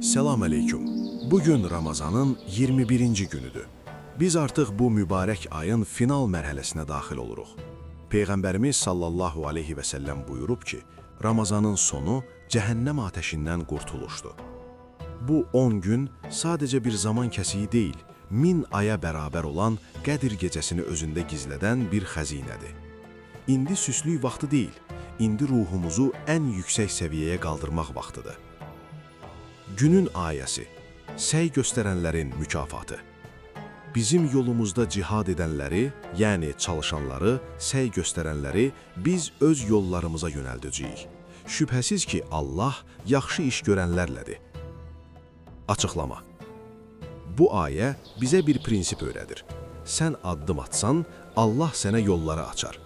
Selam aleyküm. Bugün Ramazanın 21. günüdür. Biz artıq bu mübarək ayın final mərhələsinə daxil oluruq. Peyğəmbərimiz sallallahu aleyhi və səlləm buyurub ki, Ramazanın sonu cəhənnəm ateşindən qurtuluşdur. Bu 10 gün sadəcə bir zaman kəsiyi deyil, 1000 aya bərabər olan Qədir gecəsini özündə gizlədən bir xəzinədir. İndi süslük vaxtı deyil, indi ruhumuzu ən yüksək səviyyəyə qaldırmaq vaxtıdır. Günün ayəsi, səy göstərənlərin mükafatı. Bizim yolumuzda cihad edənləri, yəni çalışanları, səy göstərənləri biz öz yollarımıza yönəldəcəyik. Şübhəsiz ki, Allah yaxşı iş görənlərlədir. Açıqlama. Bu ayə bizə bir prinsip öyrədir. Sən addım atsan, Allah sənə yolları açar.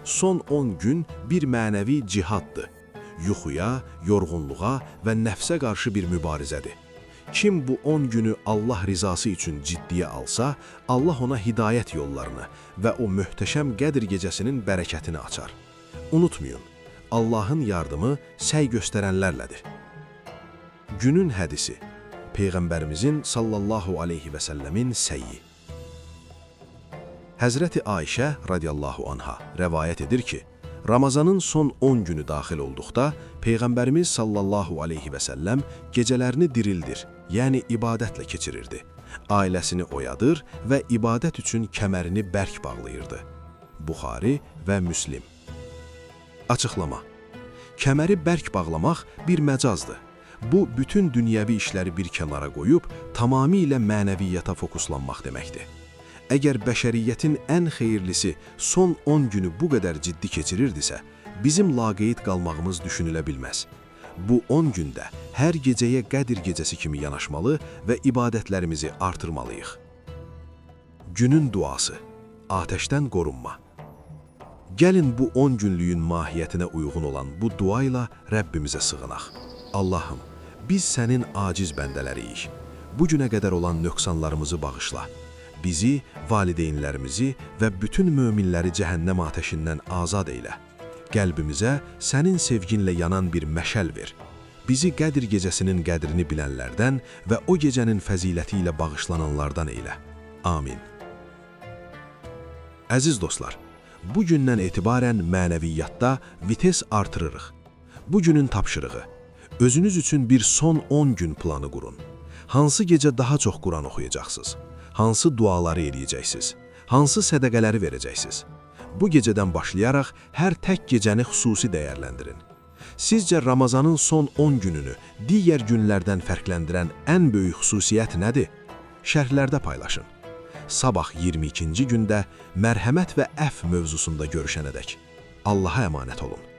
Son 10 gün bir mənəvi cihaddır. Yuxuya, yorğunluğa və nəfsə qarşı bir mübarizədir. Kim bu 10 günü Allah rizası üçün ciddiyə alsa, Allah ona hidayət yollarını və o möhtəşəm Qədir gecəsinin bərəkətini açar. Unutmayın, Allahın yardımı səy göstərənlərlədir. Günün hədisi, Peyğəmbərimizin sallallahu aleyhi və səlləmin səyi. Həzrəti Ayşə radiyallahu anha rəvayət edir ki, Ramazanın son 10 günü daxil olduqda Peyğəmbərimiz sallallahu aleyhi və səlləm gecələrini dirildir, yəni ibadətlə keçirirdi. Ailəsini oyadır və ibadət üçün kəmərini bərk bağlayırdı. Buxari və Müslim. Açıqlama. Kəməri bərk bağlamaq bir məcazdır. Bu, bütün dünyəvi işləri bir kənara qoyub, tamamilə mənəviyyata fokuslanmaq deməkdir. Əgər bəşəriyyətin ən xeyirlisi son 10 günü bu qədər ciddi keçirirdisə, bizim laqeyd qalmağımız düşünülə bilməz. Bu 10 gündə hər gecəyə Qədir gecəsi kimi yanaşmalı və ibadətlərimizi artırmalıyıq. Günün duası, atəşdən qorunma. Gəlin bu 10 günlüyün mahiyyətinə uyğun olan bu dua ilə Rəbbimizə sığınaq. Allahım, biz sənin aciz bəndələriyik. Bu günə qədər olan nöqsanlarımızı bağışla. Bizi, valideynlərimizi və bütün möminləri cəhənnəm ateşindən azad eylə. Qəlbimizə sənin sevginlə yanan bir məşəl ver. Bizi Qədir gecəsinin qədrini bilənlərdən və o gecənin fəziləti ilə bağışlananlardan eylə. Amin. Əziz dostlar, bu gündən etibarən mənəviyyatda vites artırırıq. Bu günün tapşırığı, özünüz üçün bir son 10 gün planı qurun. Hansı gecə daha çox Quran oxuyacaqsınız? Hansı duaları eləyəcəksiniz? Hansı sədəqələri verəcəksiniz? Bu gecədən başlayaraq hər tək gecəni xüsusi dəyərləndirin. Sizcə Ramazanın son 10 gününü digər günlərdən fərqləndirən ən böyük xüsusiyyət nədir? Şərhlərdə paylaşın. Sabah 22-ci gündə mərhəmət və əfv mövzusunda görüşənədək Allaha əmanət olun.